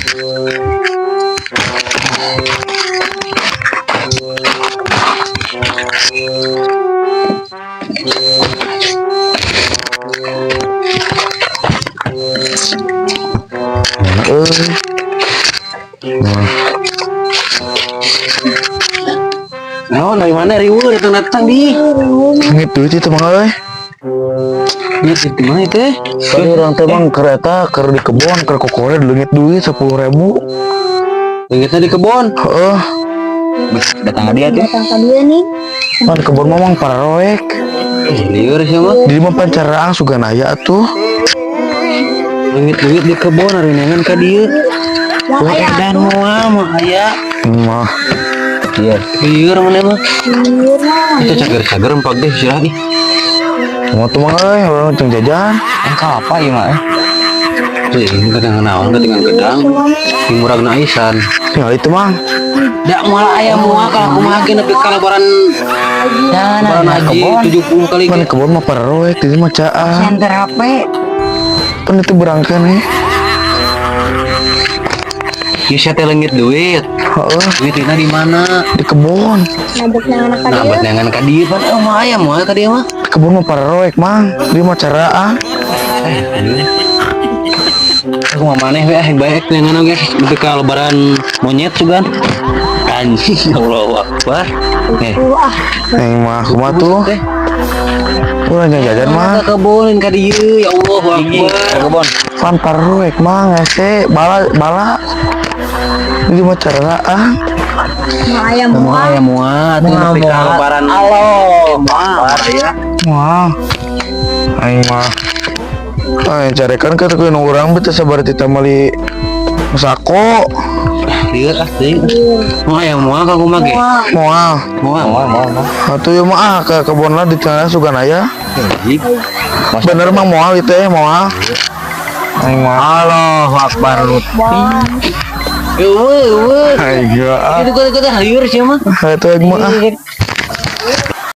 Oh, dari mana ribu datang di? Gitu itu Mang euy. Iya sih mana itu? Tadi orang teh Mang kereta keur di kebon keur kokore leungit duit 10.000. Leungitna di kebon. Heeh. Datang dia tuh. Datang ke dia nih. Man kebon mah Mang pararoek. Liur sih mah. Di mah pancarang suganaya tuh. Leungit duit di kebon hari nengan ka dieu. Wah edan moal mah aya. Mah Iya. Liur mana mah? Liur mah. Kita cager-cager empat deh sirah nih. mau tuh Mang euy orang ceng jajan. Engkau apa ya mak? Tuh ini kadang naon dengan gedang. Di muragna aisan. Tinggal itu Mang. Dak malah ayam mual kalau aku mah nepi kalabaran. Kalabaran haji 70 kali. Kan kebon mah pararoek di mah caah. Center HP. Kan itu berangkat nih. Bisa teh leungit duit. Heeh, Duitnya di mana? di kebon. Nabok nangan ka Nah, buat dia. nengan ka dieu pan mah ayam moal ka dieu mah. Di kebon mah pararoek Mang. Di mah caraan. Aku mah maneh we baik nengan ge nepi ka lebaran monyet sugan. Anjing Allahu Akbar. Wah, Neng mah kumaha tuh? Urang ceng jajan mah. Ka kebon ka dieu ya Allahu Akbar. Ka kebon. Pan pararoek Mang ese bala. Di mah caraan. mau ayam Mau mual. ayam muat nepi ka lebaran. Allahu Akbar ya. Wah. Aing mah. Aing carekan ke tuh urang beuh teh sabar tita meuli sako. Lieur ah deui. Mau ayam mual ka kumaha ge? Moal. Moal. Atuh ieu mah ke kebonna di tengah suganaya. Anjing. Bener Mang moal itu moal. Aing mah. Allahu Akbar. Wah, Eueuh. Aing Itu kata liur sih mah. Itu aing mah.